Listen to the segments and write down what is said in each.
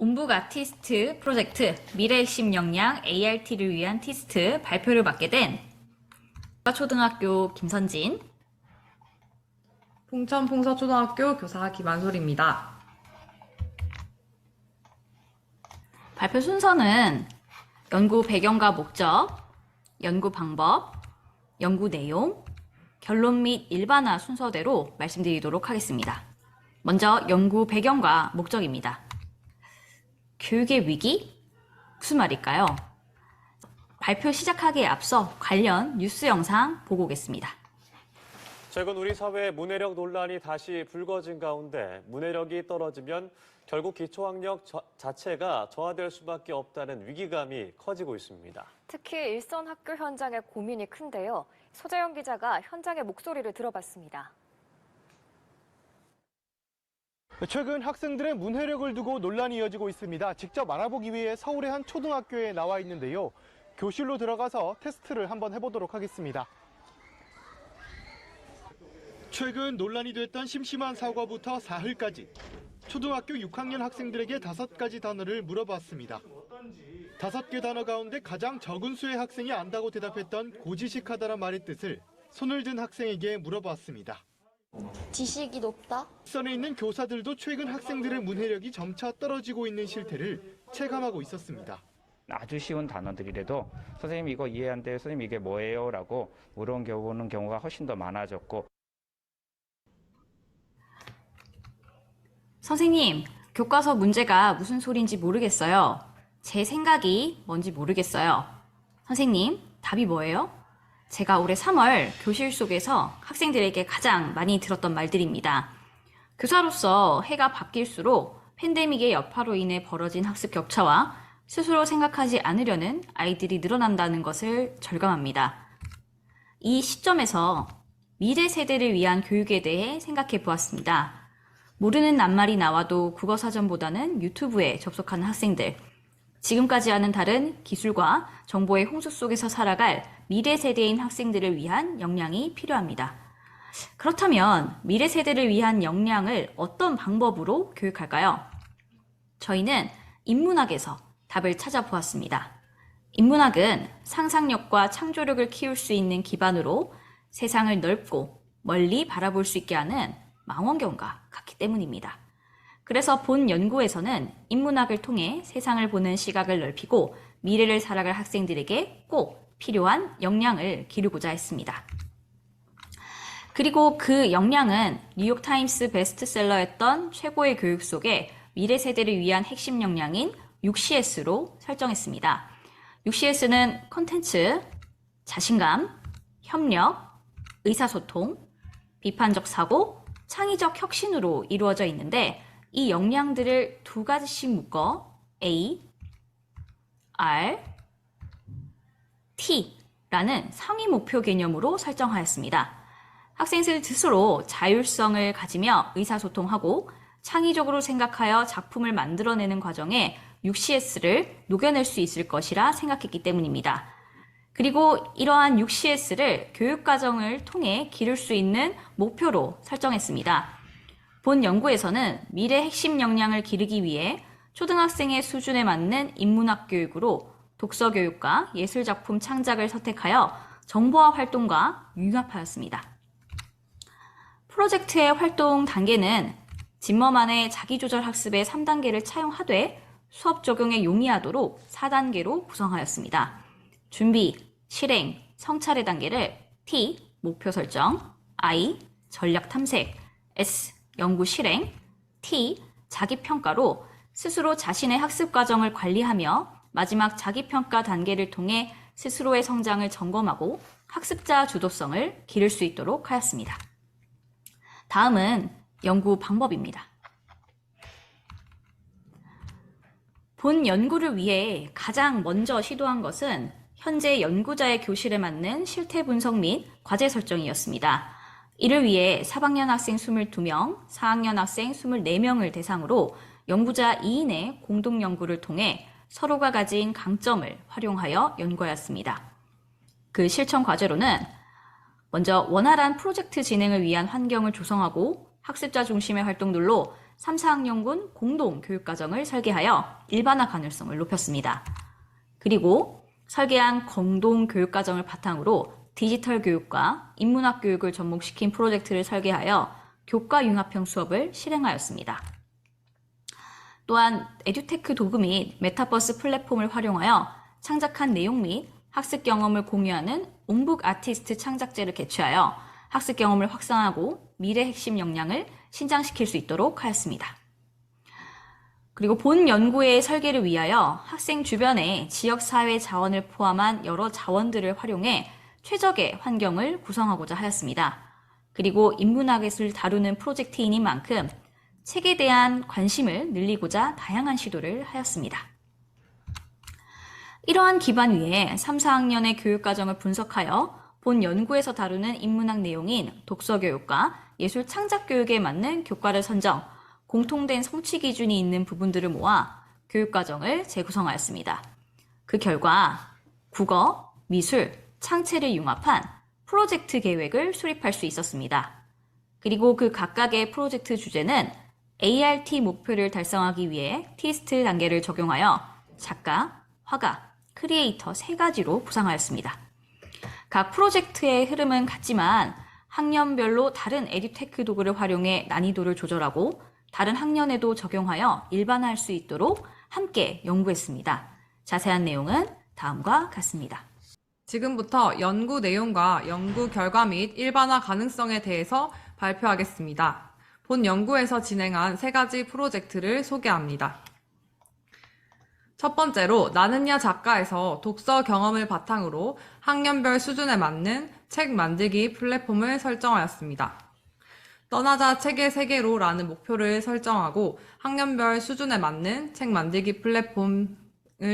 온북 아티스트 프로젝트 미래 핵심 역량 ART를 위한 티스트 발표를 맡게 된 초등학교 김선진, 풍천 풍서초등학교 교사 김한솔입니다. 발표 순서는 연구 배경과 목적, 연구 방법, 연구 내용, 결론 및 일반화 순서대로 말씀드리도록 하겠습니다. 먼저 연구 배경과 목적입니다. 교육의 위기? 무슨 말일까요? 발표 시작하기에 앞서 관련 뉴스 영상 보고 오겠습니다. 최근 우리 사회의 문해력 논란이 다시 불거진 가운데 문해력이 떨어지면 결국 기초학력 자체가 저하될 수밖에 없다는 위기감이 커지고 있습니다. 특히 일선 학교 현장의 고민이 큰데요. 소재영 기자가 현장의 목소리를 들어봤습니다. 최근 학생들의 문해력을 두고 논란이 이어지고 있습니다. 직접 알아보기 위해 서울의 한 초등학교에 나와 있는데요. 교실로 들어가서 테스트를 한번 해보도록 하겠습니다. 최근 논란이 됐던 심심한 사과부터 사흘까지 초등학교 6학년 학생들에게 5가지 단어를 물어봤습니다. 5개 단어 가운데 가장 적은 수의 학생이 안다고 대답했던 고지식하다란 말의 뜻을 손을 든 학생에게 물어봤습니다. 지식이 높다? 선에 있는 교사들도 최근 학생들의 문해력이 점차 떨어지고 있는 실태를 체감하고 있었습니다. 아주 쉬운 단어들이라도 선생님 이거 이해 안 돼요, 선생님 이게 뭐예요? 라고 물어보는 경우가 훨씬 더 많아졌고. 선생님, 교과서 문제가 무슨 소린지 모르겠어요. 제 생각이 뭔지 모르겠어요. 선생님, 답이 뭐예요? 제가 올해 3월 교실 속에서 학생들에게 가장 많이 들었던 말들입니다. 교사로서 해가 바뀔수록 팬데믹의 여파로 인해 벌어진 학습 격차와 스스로 생각하지 않으려는 아이들이 늘어난다는 것을 절감합니다. 이 시점에서 미래 세대를 위한 교육에 대해 생각해 보았습니다. 모르는 낱말이 나와도 국어사전보다는 유튜브에 접속하는 학생들, 지금까지와는 다른 기술과 정보의 홍수 속에서 살아갈 미래 세대인 학생들을 위한 역량이 필요합니다. 그렇다면 미래 세대를 위한 역량을 어떤 방법으로 교육할까요? 저희는 인문학에서 답을 찾아보았습니다. 인문학은 상상력과 창조력을 키울 수 있는 기반으로 세상을 넓고 멀리 바라볼 수 있게 하는 망원경과 같기 때문입니다. 그래서 본 연구에서는 인문학을 통해 세상을 보는 시각을 넓히고 미래를 살아갈 학생들에게 꼭 필요한 역량을 기르고자 했습니다. 그리고 그 역량은 뉴욕타임스 베스트셀러였던 최고의 교육 속에 미래 세대를 위한 핵심 역량인 6CS로 설정했습니다. 6CS는 콘텐츠, 자신감, 협력, 의사소통, 비판적 사고, 창의적 혁신으로 이루어져 있는데 이 역량들을 2가지씩 묶어 A, R, T라는 상위 목표 개념으로 설정하였습니다. 학생들 스스로 자율성을 가지며 의사소통하고 창의적으로 생각하여 작품을 만들어내는 과정에 6CS를 녹여낼 수 있을 것이라 생각했기 때문입니다. 그리고 이러한 6CS를 교육과정을 통해 기를 수 있는 목표로 설정했습니다. 본 연구에서는 미래 핵심 역량을 기르기 위해 초등학생의 수준에 맞는 인문학 교육으로 독서 교육과 예술작품 창작을 선택하여 정보화 활동과 융합하였습니다. 프로젝트의 활동 단계는 짐머만의 자기조절 학습의 3단계를 차용하되 수업 적용에 용이하도록 4단계로 구성하였습니다. 준비, 실행, 성찰의 단계를 T, 목표 설정, I, 전략 탐색, S, 연구 실행, T, 자기평가로 스스로 자신의 학습 과정을 관리하며 마지막 자기평가 단계를 통해 스스로의 성장을 점검하고 학습자 주도성을 기를 수 있도록 하였습니다. 다음은 연구 방법입니다. 본 연구를 위해 가장 먼저 시도한 것은 현재 연구자의 교실에 맞는 실태 분석 및 과제 설정이었습니다. 이를 위해 3학년 학생 22명, 4학년 학생 24명을 대상으로 연구자 2인의 공동 연구를 통해 서로가 가진 강점을 활용하여 연구하였습니다. 그 실천 과제로는 먼저 원활한 프로젝트 진행을 위한 환경을 조성하고 학습자 중심의 활동들로 3, 4학년군 공동 교육과정을 설계하여 일반화 가능성을 높였습니다. 그리고 설계한 공동 교육과정을 바탕으로 디지털 교육과 인문학 교육을 접목시킨 프로젝트를 설계하여 교과 융합형 수업을 실행하였습니다. 또한 에듀테크 도구 및 메타버스 플랫폼을 활용하여 창작한 내용 및 학습 경험을 공유하는 옹북 아티스트 창작제를 개최하여 학습 경험을 확산하고 미래 핵심 역량을 신장시킬 수 있도록 하였습니다. 그리고 본 연구의 설계를 위하여 학생 주변의 지역사회 자원을 포함한 여러 자원들을 활용해 최적의 환경을 구성하고자 하였습니다. 그리고 인문학을 다루는 프로젝트이닌 만큼 책에 대한 관심을 늘리고자 다양한 시도를 하였습니다. 이러한 기반 위에 3, 4학년의 교육과정을 분석하여 본 연구에서 다루는 인문학 내용인 독서교육과 예술 창작교육에 맞는 교과를 선정, 공통된 성취 기준이 있는 부분들을 모아 교육과정을 재구성하였습니다. 그 결과 국어, 미술, 창체를 융합한 프로젝트 계획을 수립할 수 있었습니다. 그리고 그 각각의 프로젝트 주제는 ART 목표를 달성하기 위해 티스트 단계를 적용하여 작가, 화가, 크리에이터 3가지로 구상하였습니다. 각 프로젝트의 흐름은 같지만 학년별로 다른 에듀테크 도구를 활용해 난이도를 조절하고 다른 학년에도 적용하여 일반화할 수 있도록 함께 연구했습니다. 자세한 내용은 다음과 같습니다. 지금부터 연구 내용과 연구 결과 및 일반화 가능성에 대해서 발표하겠습니다. 본 연구에서 진행한 3가지 프로젝트를 소개합니다. 첫 번째로 나는야 작가에서 독서 경험을 바탕으로 학년별 수준에 맞는 책 만들기 플랫폼을 설정하였습니다. 떠나자 책의 세계로 라는 목표를 설정하고 학년별 수준에 맞는 책 만들기 플랫폼을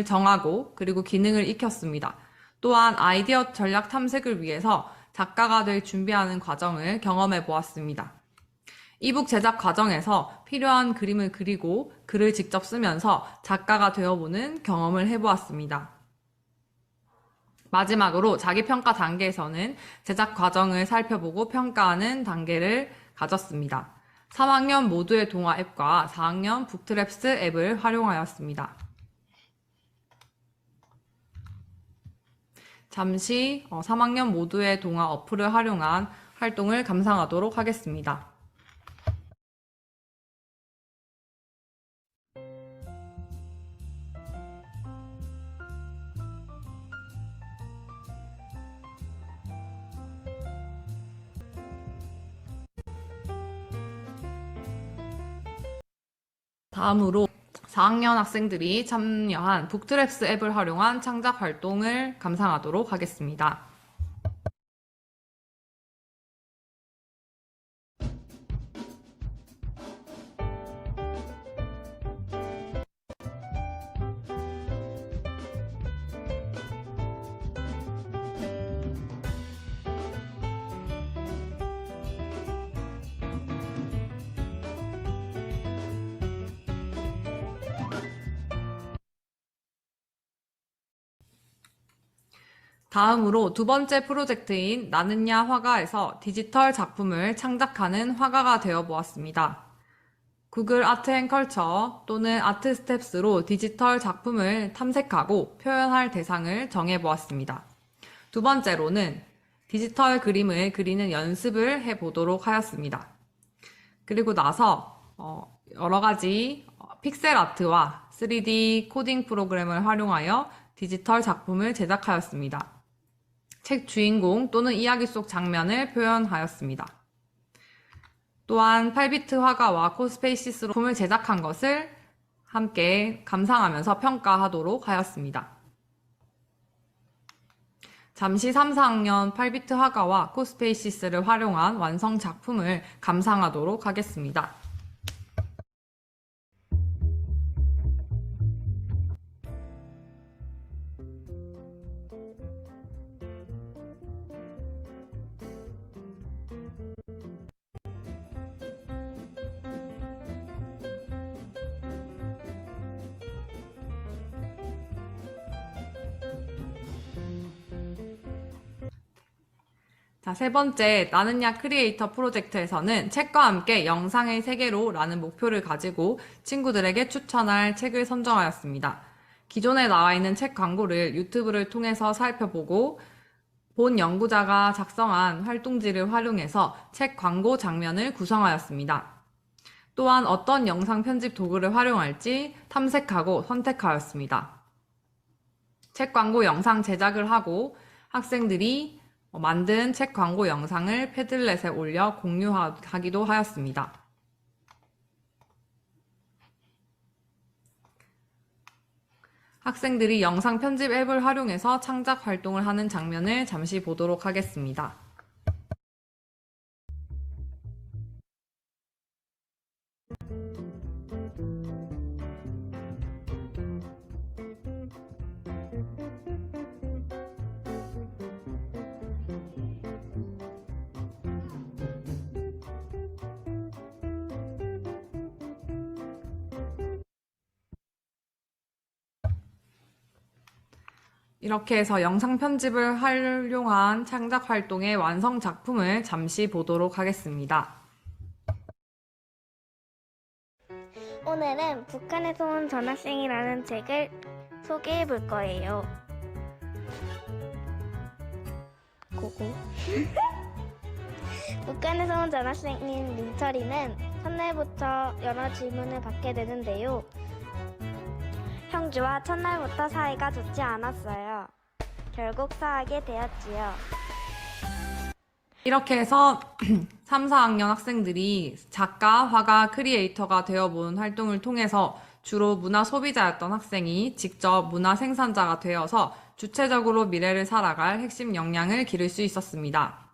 정하고 그리고 기능을 익혔습니다. 또한 아이디어 전략 탐색을 위해서 작가가 될 준비하는 과정을 경험해 보았습니다. 이북 제작 과정에서 필요한 그림을 그리고 글을 직접 쓰면서 작가가 되어보는 경험을 해보았습니다. 마지막으로 자기평가 단계에서는 제작 과정을 살펴보고 평가하는 단계를 가졌습니다. 3학년 모두의 동화 앱과 4학년 북트랩스 앱을 활용하였습니다. 잠시 3학년 모두의 동화 어플을 활용한 활동을 감상하도록 하겠습니다. 다음으로 4학년 학생들이 참여한 북트랩스 앱을 활용한 창작 활동을 감상하도록 하겠습니다. 다음으로 두 번째 프로젝트인 나는야 화가에서 디지털 작품을 창작하는 화가가 되어 보았습니다. 구글 아트 앤 컬처 또는 아트 스텝스로 디지털 작품을 탐색하고 표현할 대상을 정해 보았습니다. 두 번째로는 디지털 그림을 그리는 연습을 해보도록 하였습니다. 그리고 나서 여러 가지 픽셀 아트와 3D 코딩 프로그램을 활용하여 디지털 작품을 제작하였습니다. 책 주인공 또는 이야기 속 장면을 표현하였습니다. 또한 8비트 화가와 코스페이시스로 작품을 제작한 것을 함께 감상하면서 평가하도록 하였습니다. 잠시 3, 4학년 8비트 화가와 코스페이시스를 활용한 완성 작품을 감상하도록 하겠습니다. 자, 세 번째, 나는 야 크리에이터 프로젝트에서는 책과 함께 영상의 세계로 라는 목표를 가지고 친구들에게 추천할 책을 선정하였습니다. 기존에 나와 있는 책 광고를 유튜브를 통해서 살펴보고 본 연구자가 작성한 활동지를 활용해서 책 광고 장면을 구성하였습니다. 또한 어떤 영상 편집 도구를 활용할지 탐색하고 선택하였습니다. 책 광고 영상 제작을 하고 학생들이 만든 책 광고 영상을 패들렛에 올려 공유하기도 하였습니다. 학생들이 영상 편집 앱을 활용해서 창작 활동을 하는 장면을 잠시 보도록 하겠습니다. 이렇게 해서 영상 편집을 활용한 창작 활동의 완성 작품을 잠시 보도록 하겠습니다. 오늘은 북한에서 온 전학생이라는 책을 소개해 볼 거예요. 고고. 북한에서 온 전학생인 민철이는 첫날부터 여러 질문을 받게 되는데요. 형주와 첫날부터 사이가 좋지 않았어요. 결국 사하게 되었지요. 이렇게 해서 3, 4학년 학생들이 작가, 화가, 크리에이터가 되어본 활동을 통해서 주로 문화 소비자였던 학생이 직접 문화 생산자가 되어서 주체적으로 미래를 살아갈 핵심 역량을 기를 수 있었습니다.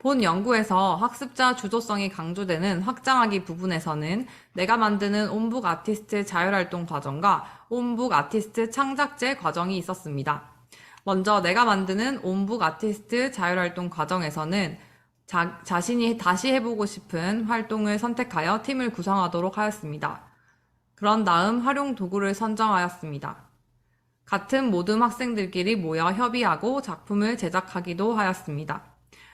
본 연구에서 학습자 주도성이 강조되는 확장하기 부분에서는 내가 만드는 온북 아티스트 자율활동 과정과 온북 아티스트 창작제 과정이 있었습니다. 먼저 내가 만드는 온북 아티스트 자율활동 과정에서는 자신이 다시 해보고 싶은 활동을 선택하여 팀을 구성하도록 하였습니다. 그런 다음 활용 도구를 선정하였습니다. 같은 모든 학생들끼리 모여 협의하고 작품을 제작하기도 하였습니다.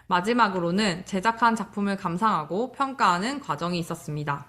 마지막으로는 제작한 작품을 감상하고 평가하는 과정이 있었습니다.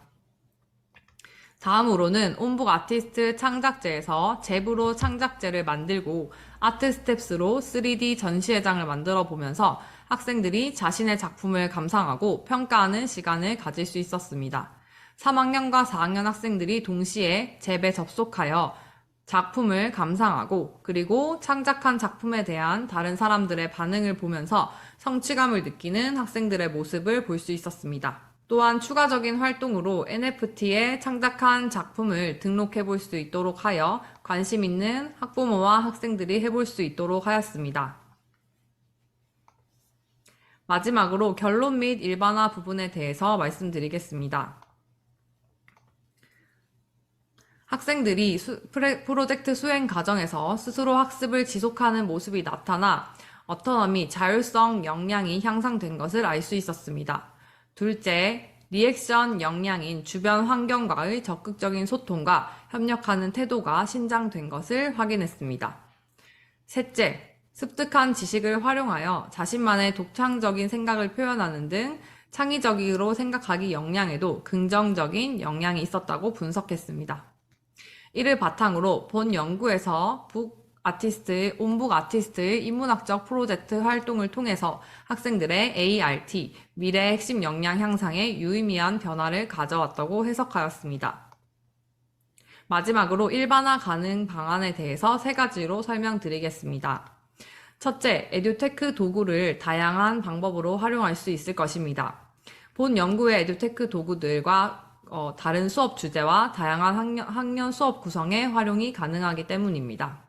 다음으로는 온북 아티스트 창작제에서 잽으로 창작제를 만들고 아트 스텝스로 3D 전시회장을 만들어 보면서 학생들이 자신의 작품을 감상하고 평가하는 시간을 가질 수 있었습니다. 3학년과 4학년 학생들이 동시에 잽에 접속하여 작품을 감상하고 그리고 창작한 작품에 대한 다른 사람들의 반응을 보면서 성취감을 느끼는 학생들의 모습을 볼 수 있었습니다. 또한 추가적인 활동으로 NFT에 창작한 작품을 등록해 볼 수 있도록 하여 관심 있는 학부모와 학생들이 해볼 수 있도록 하였습니다. 마지막으로 결론 및 일반화 부분에 대해서 말씀드리겠습니다. 학생들이 프로젝트 수행 과정에서 스스로 학습을 지속하는 모습이 나타나 어토너미, 자율성 역량이 향상된 것을 알 수 있었습니다. 둘째, 리액션 역량인 주변 환경과의 적극적인 소통과 협력하는 태도가 신장된 것을 확인했습니다. 셋째, 습득한 지식을 활용하여 자신만의 독창적인 생각을 표현하는 등 창의적으로 생각하기 역량에도 긍정적인 영향이 있었다고 분석했습니다. 이를 바탕으로 본 연구에서 온북 아티스트의 인문학적 프로젝트 활동을 통해서 학생들의 ART, 미래 핵심 역량 향상에 유의미한 변화를 가져왔다고 해석하였습니다. 마지막으로 일반화 가능 방안에 대해서 3가지로 설명드리겠습니다. 첫째, 에듀테크 도구를 다양한 방법으로 활용할 수 있을 것입니다. 본 연구의 에듀테크 도구들과 다른 수업 주제와 다양한 학년 수업 구성에 활용이 가능하기 때문입니다.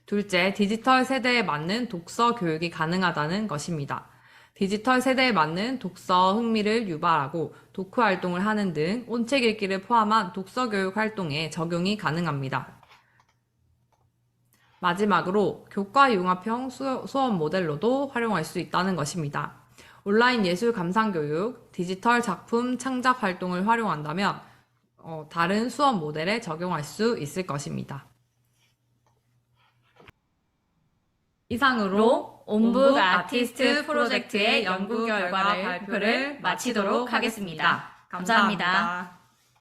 둘째, 디지털 세대에 맞는 독서 교육이 가능하다는 것입니다. 디지털 세대에 맞는 독서 흥미를 유발하고 독후 활동을 하는 등 온책 읽기를 포함한 독서 교육 활동에 적용이 가능합니다. 마지막으로 교과 융합형 수업 모델로도 활용할 수 있다는 것입니다. 온라인 예술 감상 교육, 디지털 작품 창작 활동을 활용한다면 다른 수업 모델에 적용할 수 있을 것입니다. 이상으로 온북 아티스트 프로젝트의 연구 결과를 발표를 마치도록 하겠습니다. 감사합니다.